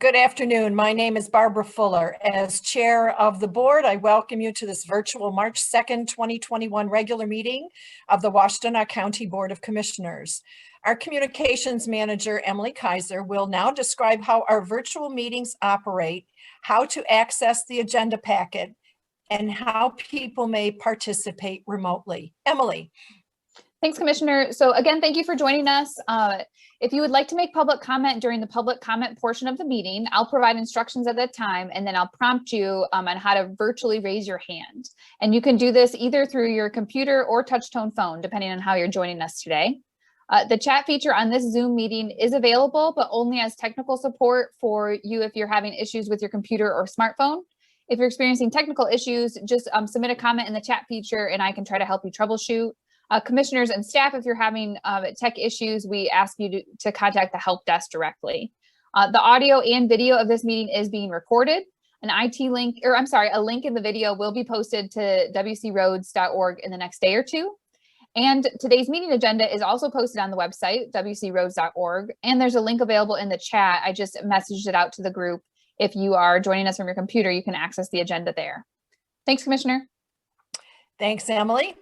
Good afternoon. My name is Barbara Fuller. As chair of the board, I welcome you to this virtual March 2nd, 2021 regular meeting of the Washtenaw County Board of Commissioners. Our communications manager, Emily Kaiser, will now describe how our virtual meetings operate, how to access the agenda packet, and how people may participate remotely. Emily. Thanks, Commissioner. So again, thank you for joining us. If you would like to make public comment during the public comment portion of the meeting, I'll provide instructions at that time, and then I'll prompt you on how to virtually raise your hand. And you can do this either through your computer or touch-tone phone, depending on how you're joining us today. The chat feature on this Zoom meeting is available, but only as technical support for you if you're having issues with your computer or smartphone. If you're experiencing technical issues, just submit a comment in the chat feature and I can try to help you troubleshoot. Commissioners and staff, if you're having tech issues, we ask you to contact the help desk directly. The audio and video of this meeting is being recorded. A link in the video will be posted to wcroads.org in the next day or two. And today's meeting agenda is also posted on the website, wcroads.org. And there's a link available in the chat. I just messaged it out to the group. If you are joining us from your computer, you can access the agenda there. Thanks, Commissioner. Thanks, Emily.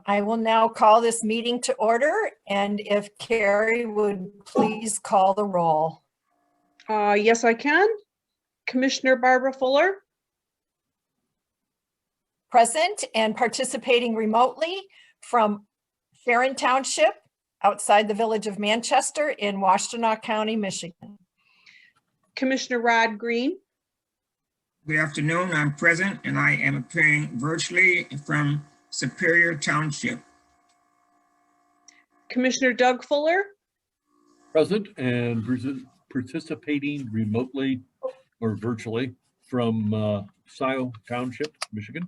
I will now call this meeting to order, and if Carrie would please call the roll. Yes, I can. Commissioner Barbara Fuller. Present and participating remotely from Sharon Township, outside the village of Manchester in Washtenaw County, Michigan. Commissioner Rod Green. Good afternoon. I'm present and I am appearing virtually from Superior Township. Commissioner Doug Fuller. Present and participating remotely or virtually from Scioto Township, Michigan.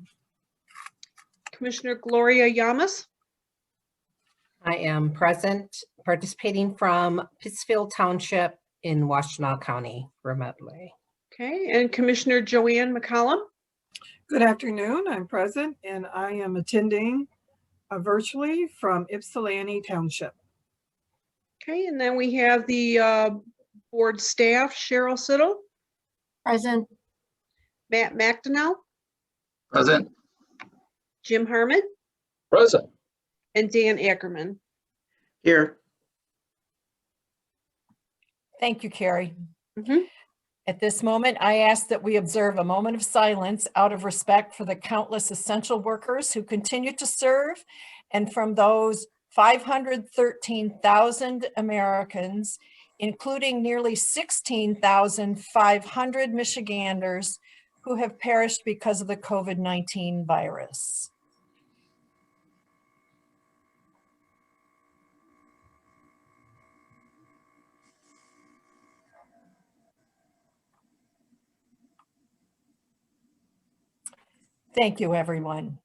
Commissioner Gloria Yamas. I am present, participating from Pittsfield Township in Washtenaw County remotely. Okay, and Commissioner Joanne McCollum. Good afternoon. I'm present and I am attending virtually from Ypsilanti Township. Okay, and then we have the board staff, Cheryl Siddle. Present. Matt McDonnell. Present. Jim Harmon. Present. And Dan Ackerman. Here. Thank you, Carrie. Mm-hmm. At this moment, I ask that we observe a moment of silence out of respect for the countless essential workers who continue to serve, and from those 513,000 Americans, including nearly 16,500 Michiganders who have perished because of the COVID-19 virus. Thank you, everyone.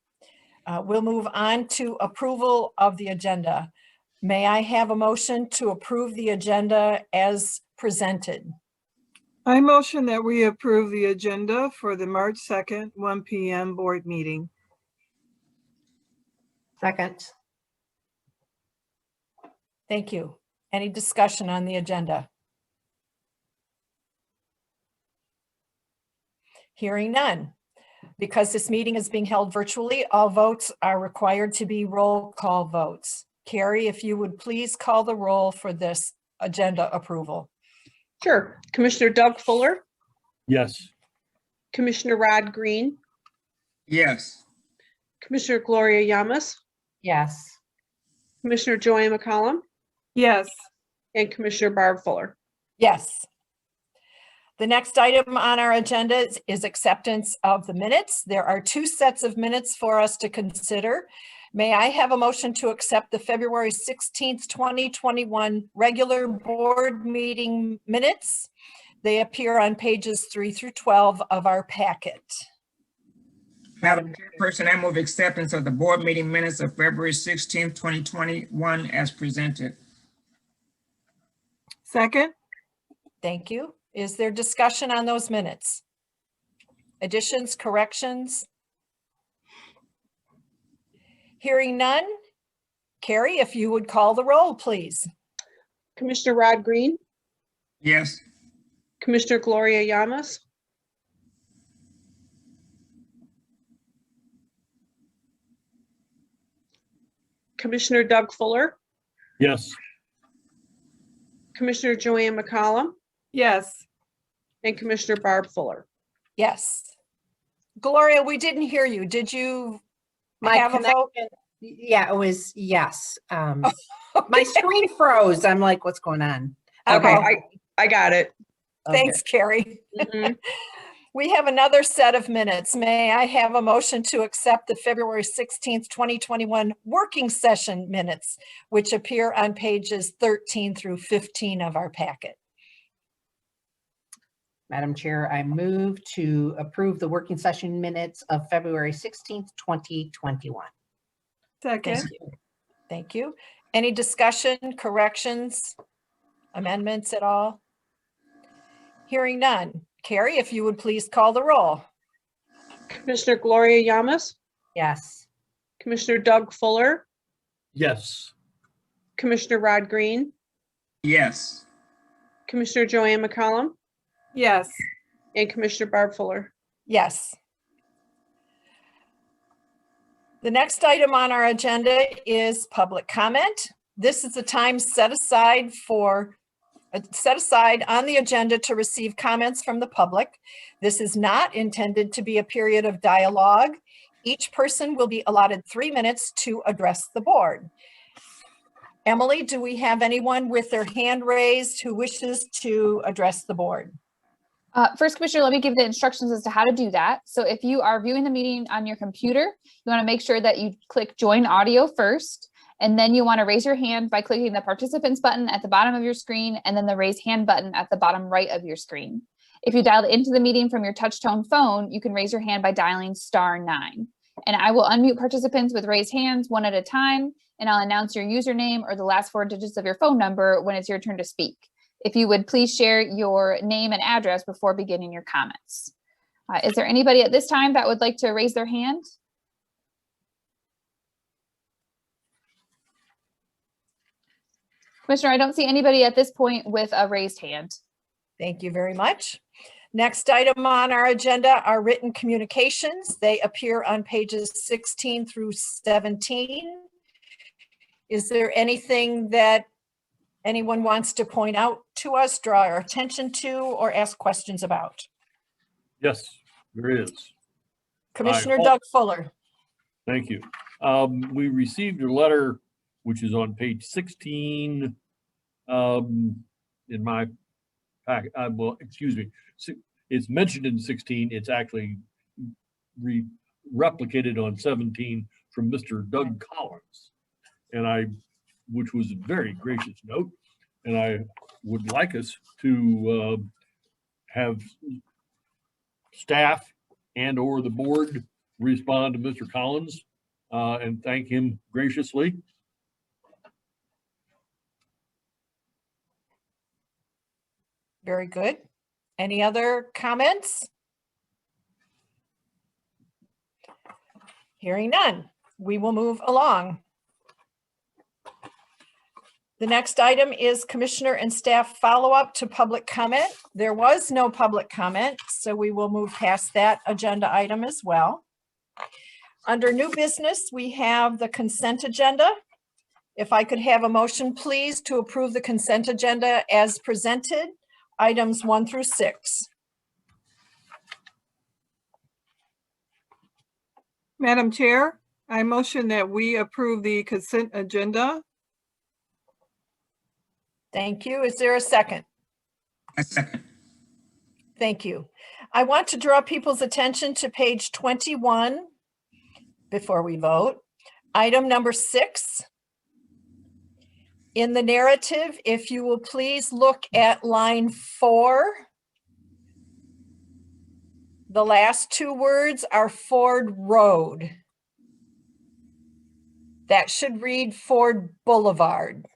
We'll move on to approval of the agenda. May I have a motion to approve the agenda as presented? I motion that we approve the agenda for the March 2nd, 1 p.m. board meeting. Second. Thank you. Any discussion on the agenda? Hearing none. Because this meeting is being held virtually, all votes are required to be roll call votes. Carrie, if you would please call the roll for this agenda approval. Sure. Commissioner Doug Fuller. Yes. Commissioner Rod Green. Yes. Commissioner Gloria Yamas. Yes. Commissioner Joanne McCollum. Yes. And Commissioner Barb Fuller. Yes. The next item on our agenda is acceptance of the minutes. There are two sets of minutes for us to consider. May I have a motion to accept the February 16th, 2021 regular board meeting minutes? They appear on pages 3 through 12 of our packet. Madam Chairperson, I move acceptance of the board meeting minutes of February 16th, 2021 as presented. Second. Thank you. Is there discussion on those minutes? Additions, corrections? Hearing none. Carrie, if you would call the roll, please. Commissioner Rod Green. Yes. Commissioner Gloria Yamas, Commissioner Doug Fuller, Yes. Commissioner Joanne McCollum, Yes. and Commissioner Barb Fuller. Yes. Gloria, we didn't hear you. Did you My have a vote? connection, yeah, it was yes. My screen froze. I'm like, what's going on? Okay, Okay. I got it. Thanks, Carrie. Mhm. We have another set of minutes. May I have a motion to accept the February 16th, 2021 working session minutes, which appear on pages 13 through 15 of our packet? Madam Chair, I move to approve the working session minutes of February 16th, 2021. Second. Thank you. Thank you. Any discussion, corrections, amendments at all? Hearing none. Carrie, if you would please call the roll. Commissioner Gloria Yamas, Yes. Commissioner Doug Fuller, Yes. Commissioner Rod Green, Yes. Commissioner Joanne McCollum, Yes. and Commissioner Barb Fuller. Yes. The next item on our agenda is public comment. This is the time set aside on the agenda to receive comments from the public. This is not intended to be a period of dialogue. Each person will be allotted 3 minutes to address the board. Emily, do we have anyone with their hand raised who wishes to address the board? First, Commissioner, let me give the instructions as to how to do that. So if you are viewing the meeting on your computer, you want to make sure that you click join audio first, and then you want to raise your hand by clicking the participants button at the bottom of your screen, and then the raise hand button at the bottom right of your screen. If you dialed into the meeting from your touch tone phone, you can raise your hand by dialing *9. And I will unmute participants with raised hands one at a time, and I'll announce your username or the last 4 digits of your phone number when it's your turn to speak. If you would please share your name and address before beginning your comments. Is there anybody at this time that would like to raise their hand? Commissioner, I don't see anybody at this point with a raised hand. Thank you very much. Next item on our agenda are written communications. They appear on pages 16 through 17. Is there anything that anyone wants to point out to us, draw our attention to, or ask questions about? Yes, there is. Commissioner hope- Doug Fuller. Thank you. We received a letter, which is on page 16 in my packet. Well, excuse me. It's mentioned in 16. It's actually replicated on 17 from Mr. Doug Collins. And which was a very gracious note. And I would like us to have staff and or the board respond to Mr. Collins and thank him graciously. Very good. Any other comments? Hearing none, we will move along. The next item is commissioner and staff follow-up to public comment. There was no public comment, so we will move past that agenda item as well. Under new business, we have the consent agenda. If I could have a motion, please, to approve the consent agenda as presented, items 1 through 6. Madam Chair, I motion that we approve the consent agenda. Thank you. Is there a second? A second. Thank you. I want to draw people's attention to page 21 before we vote. Item number 6. In the narrative, if you will please look at line 4. The last 2 words are Ford Road. That should read Ford Boulevard,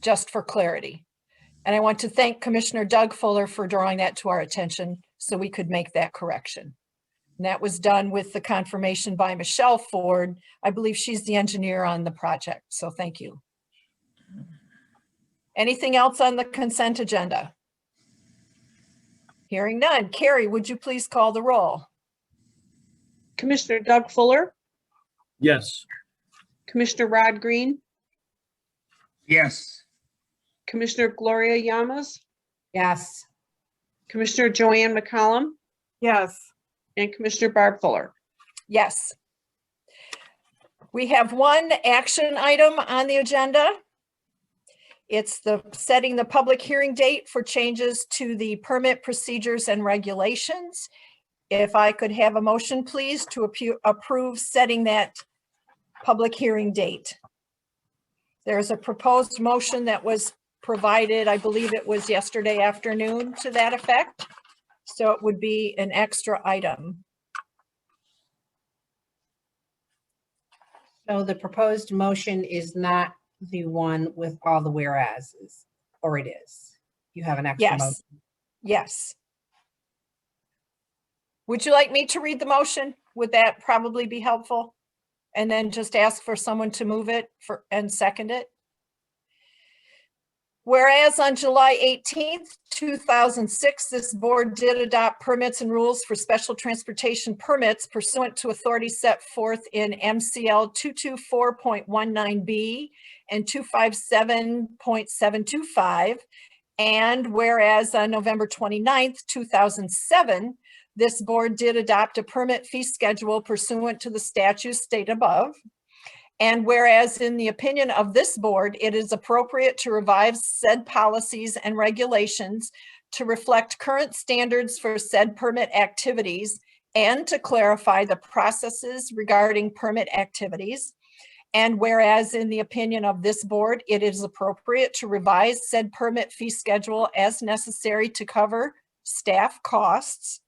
just for clarity. And I want to thank Commissioner Doug Fuller for drawing that to our attention so we could make that correction. And that was done with the confirmation by Michelle Ford. I believe she's the engineer on the project, so thank you. Anything else on the consent agenda? Hearing none. Carrie, would you please call the roll? Commissioner Doug Fuller, Yes. Commissioner Rod Green, Yes. Commissioner Gloria Yamas, Yes. Commissioner Joanne McCollum, Yes. and Commissioner Barb Fuller. Yes. We have one action item on the agenda. It's the setting the public hearing date for changes to the permit procedures and regulations. If I could have a motion, please, to approve setting that public hearing date. There's a proposed motion that was provided, I believe it was yesterday afternoon, to that effect. So it would be an extra item. So the proposed motion is not the one with all the whereases, or it is? You have an extra motion? Yes, yes. Would you like me to read the motion? Would that probably be helpful? And then just ask for someone to move it and second it? Whereas on July 18th, 2006, this board did adopt permits and rules for special transportation permits pursuant to authority set forth in MCL 224.19B and 257.725. And whereas on November 29th, 2007, this board did adopt a permit fee schedule pursuant to the statutes stated above. And whereas in the opinion of this board, it is appropriate to revise said policies and regulations to reflect current standards for said permit activities and to clarify the processes regarding permit activities. And whereas in the opinion of this board, it is appropriate to revise said permit fee schedule as necessary to cover staff costs.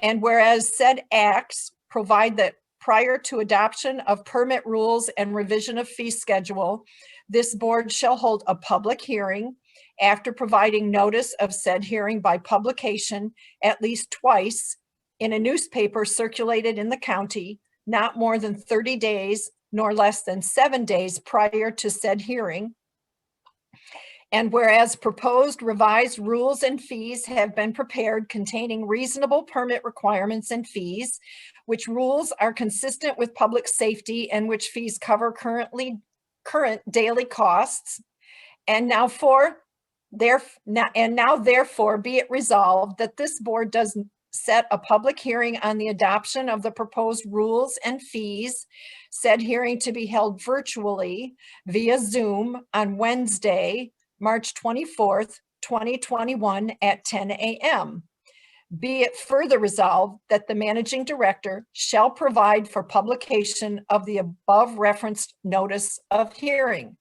And whereas said acts provide that prior to adoption of permit rules and revision of fee schedule, this board shall hold a public hearing after providing notice of said hearing by publication at least twice in a newspaper circulated in the county, not more than 30 days nor less than 7 days prior to said hearing. And whereas proposed revised rules and fees have been prepared containing reasonable permit requirements and fees, which rules are consistent with public safety and which fees cover current daily costs. And now therefore be it resolved that this board does set a public hearing on the adoption of the proposed rules and fees, said hearing to be held virtually via Zoom on Wednesday, March 24th, 2021 at 10 a.m. Be it further resolved that the managing director shall provide for publication of the above referenced notice of hearing.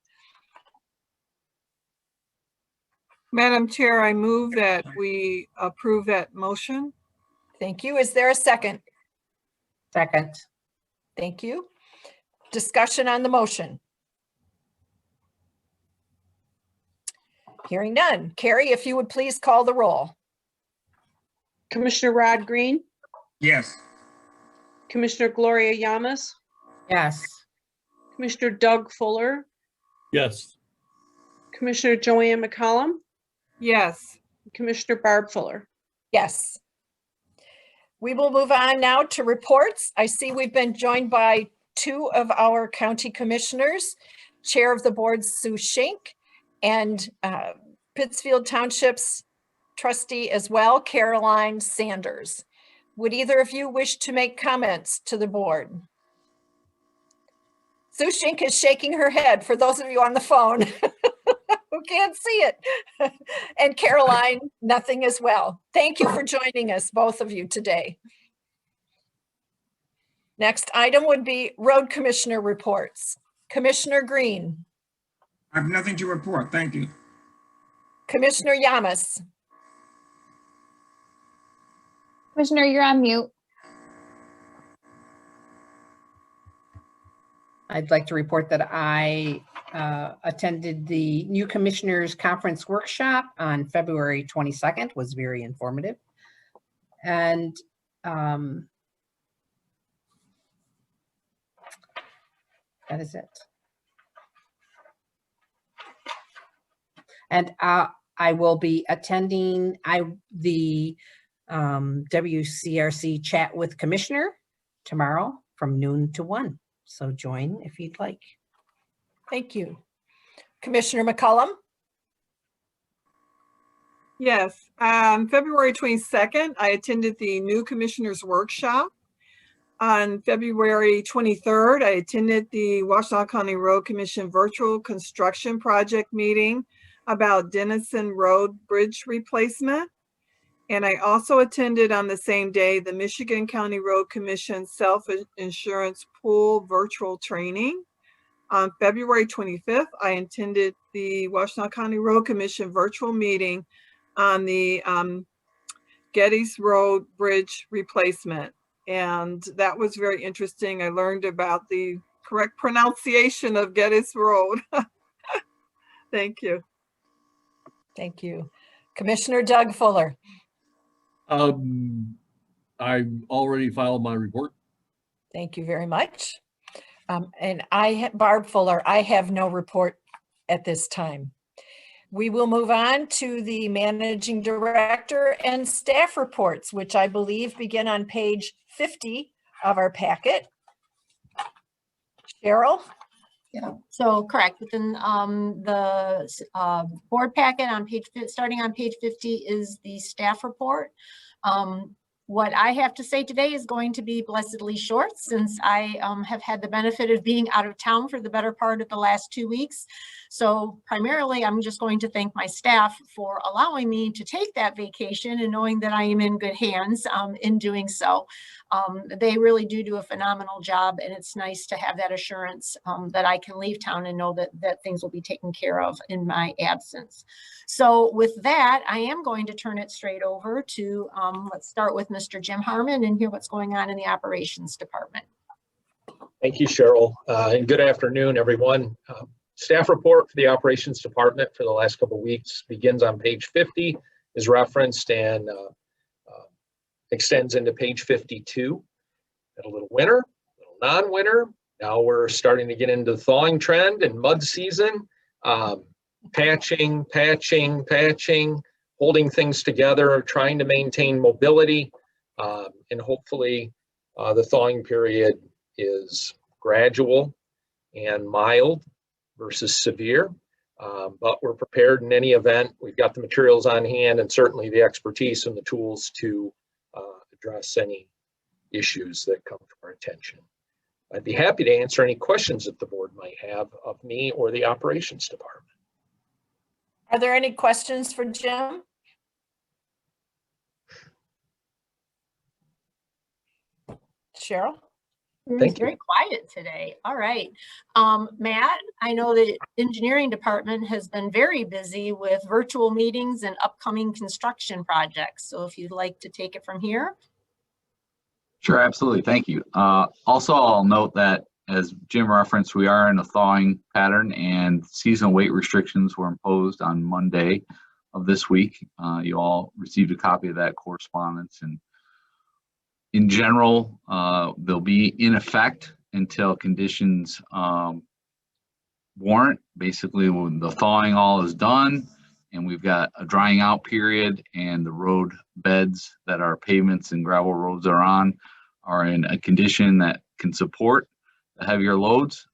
Madam Chair, I move that we approve that motion. Thank you. Is there a second? Second. Thank you. Discussion on the motion. Hearing none. Carrie, if you would please call the roll. Commissioner Rod Green, Yes. Commissioner Gloria Yamas, Yes. Commissioner Doug Fuller, Yes. Commissioner Joanne McCollum, Yes. Commissioner Barb Fuller. Yes. We will move on now to reports. I see we've been joined by two of our county commissioners, Chair of the Board Sue Schenk and Pittsfield Township's trustee as well, Caroline Sanders. Would either of you wish to make comments to the board? Sue Schenk is shaking her head for those of you on the phone who can't see it. And Caroline, nothing as well. Thank you for joining us, both of you today. Next item would be road commissioner reports. Commissioner Green. I have nothing to report. Thank you. Commissioner Yamas. Commissioner, you're on mute. I'd like to report that I attended the new commissioners conference workshop on February 22nd, was very informative. And that is it. And I will be attending the WCRC Chat with Commissioner tomorrow from noon to 1. So join if you'd like. Thank you. Commissioner McCollum? Yes, February 22nd, I attended the new commissioners workshop. On February 23rd, I attended the Washtenaw County Road Commission virtual construction project meeting about Dennison Road Bridge replacement. And I also attended on the same day the Michigan County Road Commission self-insurance pool virtual training. On February 25th, I attended the Washtenaw County Road Commission virtual meeting on the Gettys Road Bridge replacement. And that was very interesting. I learned about the correct pronunciation of Gettys Road. Thank you. Thank you. Commissioner Doug Fuller? I already filed my report. Thank you very much. And Barb Fuller, I have no report at this time. We will move on to the managing director and staff reports, which I believe begin on page 50 of our packet. Cheryl? Yeah, so correct. Within the board packet on starting on page 50 is the staff report. What I have to say today is going to be blessedly short since I have had the benefit of being out of town for the better part of the last 2 weeks. So primarily, I'm just going to thank my staff for allowing me to take that vacation and knowing that I am in good hands in doing so. They really do a phenomenal job, and it's nice to have that assurance that I can leave town and know that things will be taken care of in my absence. So with that, I am going to turn it straight over to, let's start with Mr. Jim Harmon and hear what's going on in the operations department. Thank you, Cheryl, and good afternoon, everyone. Staff report for the operations department for the last couple of weeks begins on page 50, is referenced, and extends into page 52. Got a little winter, a little non-winter. Now we're starting to get into the thawing trend and mud season. Patching, holding things together, trying to maintain mobility, and hopefully the thawing period is gradual and mild versus severe. But we're prepared in any event. We've got the materials on hand and certainly the expertise and the tools to address any issues that come to our attention. I'd be happy to answer any questions that the board might have of me or the operations department. Are there any questions for Jim? Cheryl? It's very quiet today. All right. Matt, I know the engineering department has been very busy with virtual meetings and upcoming construction projects. So if you'd like to take it from here. Sure, absolutely. Thank you. Also, I'll note that as Jim referenced, we are in a thawing pattern and seasonal weight restrictions were imposed on Monday of this week. You all received a copy of that correspondence, and in general, they'll be in effect until conditions warrant. Basically, when the thawing all is done and we've got a drying out period and the road beds that our pavements and gravel roads are in a condition that can support the heavier loads.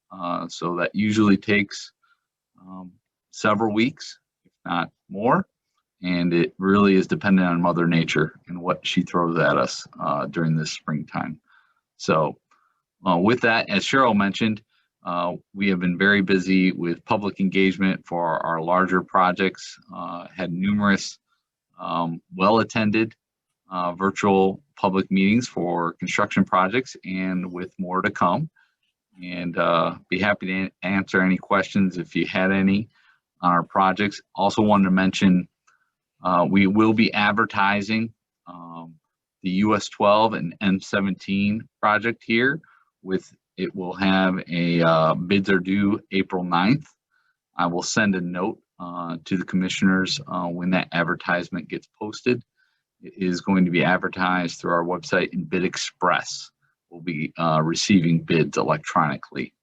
So that usually takes several weeks, if not more. And it really is dependent on Mother Nature and what she throws at us during this springtime. So with that, as Cheryl mentioned, we have been very busy with public engagement for our larger projects, had numerous well-attended virtual public meetings for construction projects, and with more to come. And be happy to answer any questions if you had any on our projects. Also wanted to mention we will be advertising the US 12 and M17 project here. It will have a bids are due April 9th. I will send a note to the commissioners when that advertisement gets posted. It is going to be advertised through our website, and Bid Express will be receiving bids electronically.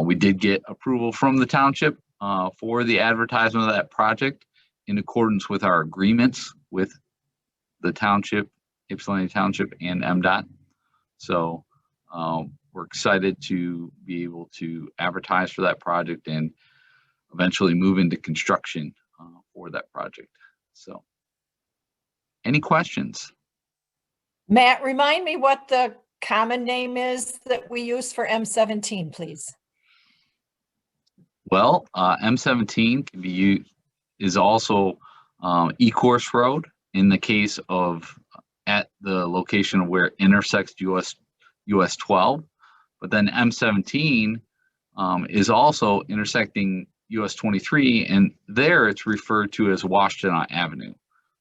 We did get approval from the township for the advertisement of that project in accordance with our agreements with the township, Ypsilanti Township, and MDOT. So we're excited to be able to advertise for that project and eventually move into construction for that project. So any questions? Matt, remind me what the common name is that we use for M17, please. Well, M17 can be is also E-course road in the case of at the location where it intersects US 12, but then M17 is also intersecting US 23, and there it's referred to as Washtenaw Avenue.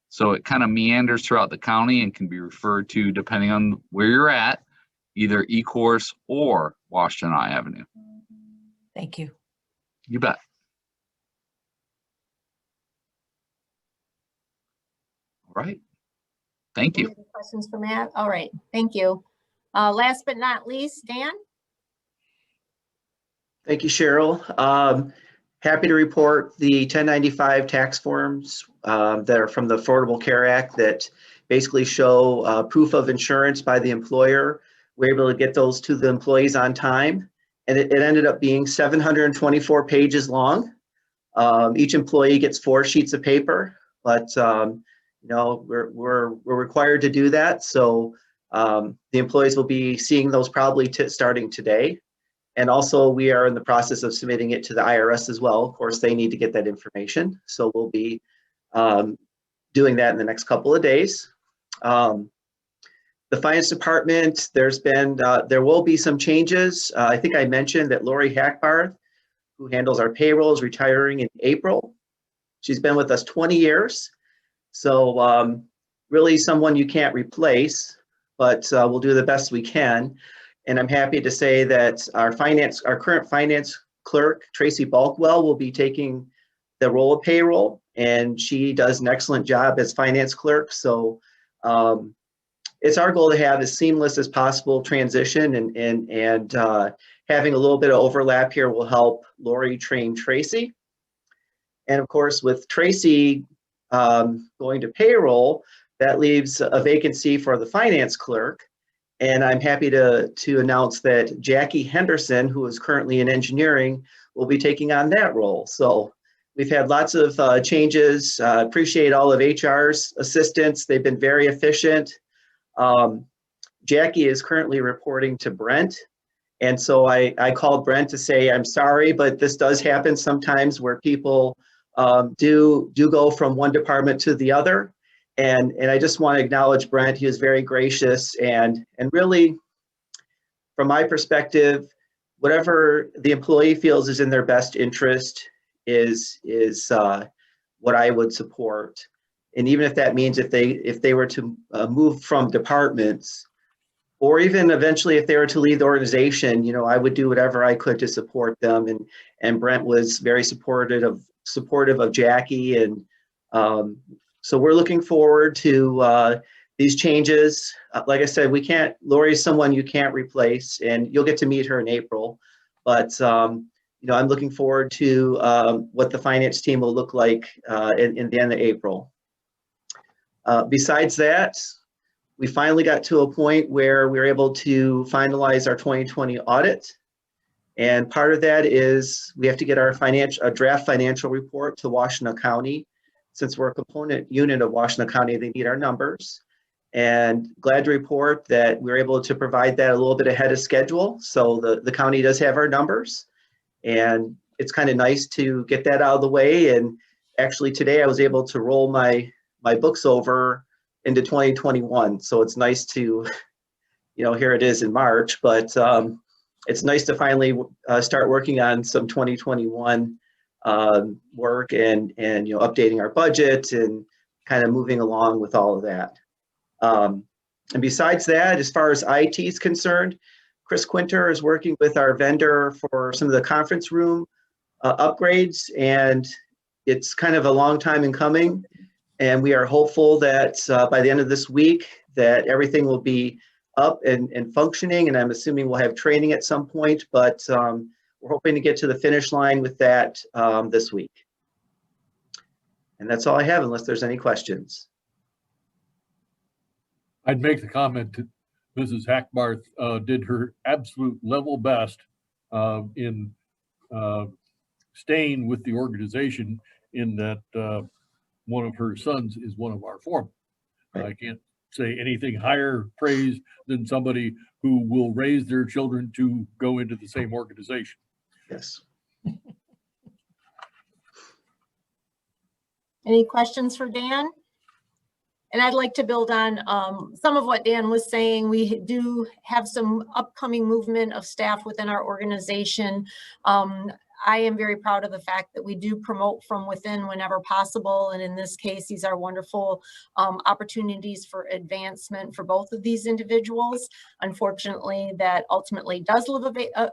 So it kind of meanders throughout the county and can be referred to, depending on where you're at, either E-course or Washtenaw Avenue. Thank you. You bet. All right. Thank you. Any other questions for Matt? All right, thank you. Last but not least, Dan? Thank you, Cheryl. Happy to report the 1095 tax forms that are from the Affordable Care Act that basically show proof of insurance by the employer. We're able to get those to the employees on time, and it ended up being 724 pages long. Each employee gets 4 sheets of paper, but you know, we're required to do that. So the employees will be seeing those probably starting today. And also we are in the process of submitting it to the IRS as well. Of course, they need to get that information. So we'll be doing that in the next couple of days. The finance department, there will be some changes. I think I mentioned that Lori Hackbarth, who handles our payroll, is retiring in April. She's been with us 20 years. So really someone you can't replace, but we'll do the best we can. And I'm happy to say that our current finance clerk, Tracy Balkwell, will be taking the role of payroll, and she does an excellent job as finance clerk. So it's our goal to have as seamless as possible transition, and having a little bit of overlap here will help Lori train Tracy. And of course, with Tracy going to payroll, that leaves a vacancy for the finance clerk. And I'm happy to announce that Jackie Henderson, who is currently in engineering, will be taking on that role. So we've had lots of changes. Appreciate all of HR's assistants. They've been very efficient. Jackie is currently reporting to Brent. And so I called Brent to say, I'm sorry, but this does happen sometimes where people do go from one department to the other. And I just want to acknowledge Brent. He was very gracious, and really, from my perspective, whatever the employee feels is in their best interest is what I would support. And even if that means if they were to move from departments, or even eventually if they were to leave the organization, you know, I would do whatever I could to support them. And Brent was very supportive of Jackie, and so we're looking forward to these changes. Like I said, Lori's someone you can't replace, and you'll get to meet her in April. But you know, I'm looking forward to what the finance team will look like in the end of April. Besides that, we finally got to a point where we were able to finalize our 2020 audit. And part of that is we have to get our draft financial report to Washtenaw County. Since we're a component unit of Washtenaw County, they need our numbers. And glad to report that we're able to provide that a little bit ahead of schedule. So the county does have our numbers, and it's kind of nice to get that out of the way. And actually today I was able to roll my books over into 2021. So it's nice to, you know, here it is in March, but it's nice to finally start working on some 2021 work and you know, updating our budget and kind of moving along with all of that. And besides that, as far as IT is concerned, Chris Quinter is working with our vendor for some of the conference room upgrades, and it's kind of a long time in coming. And we are hopeful that by the end of this week that everything will be up and functioning, and I'm assuming we'll have training at some point, but we're hoping to get to the finish line with that this week. And that's all I have, unless there's any questions. I'd make the comment that Mrs. Hackbarth did her absolute level best in staying with the organization, in that one of her sons is one of our foremen. I can't say anything higher praise than somebody who will raise their children to go into the same organization. Yes. Any questions for Dan? And I'd like to build on some of what Dan was saying. We do have some upcoming movement of staff within our organization. I am very proud of the fact that we do promote from within whenever possible. And in this case, these are wonderful opportunities for advancement for both of these individuals. Unfortunately, that ultimately does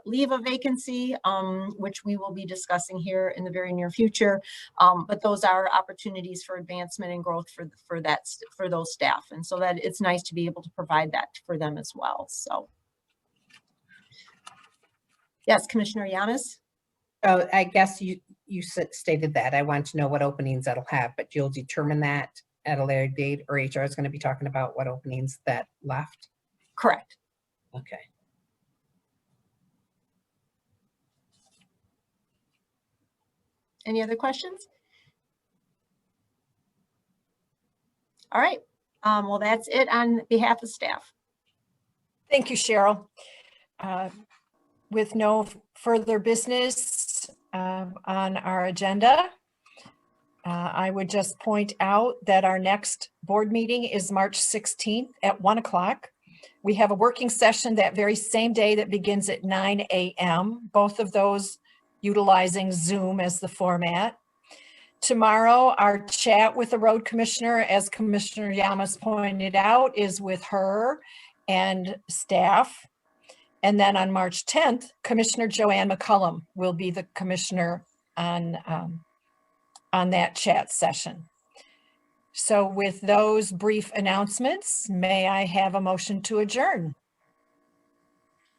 leave a vacancy, which we will be discussing here in the very near future. But those are opportunities for advancement and growth for those staff. And so that it's nice to be able to provide that for them as well. So. Yes, Commissioner Yamas. Oh, I guess you stated that. I want to know what openings that'll have, but you'll determine that at a later date, or HR is going to be talking about what openings that left? Correct. Okay. Any other questions? All right. Well, that's it on behalf of staff. Thank you, Cheryl. With no further business on our agenda, I would just point out that our next board meeting is March 16th at 1 o'clock. We have a working session that very same day that begins at 9 a.m., both of those utilizing Zoom as the format. Tomorrow, our chat with the road commissioner, as Commissioner Yamas pointed out, is with her and staff. And then on March 10th, Commissioner Joanne McCullum will be the commissioner on that chat session. So with those brief announcements, may I have a motion to adjourn?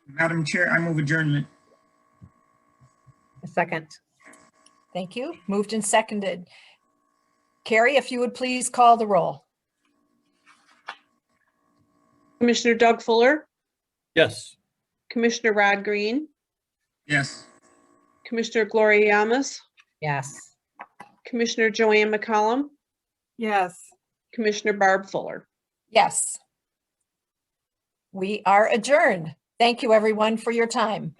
Madam Chair, I move adjournment. A second. Thank you. Moved and seconded. Carrie, if you would please call the roll. Commissioner Doug Fuller, Yes. Commissioner Rod Green, Yes. Commissioner Gloria Yamas, Yes. Commissioner Joanne McCollum, Yes. Commissioner Barb Fuller. Yes. We are adjourned. Thank you, everyone, for your time.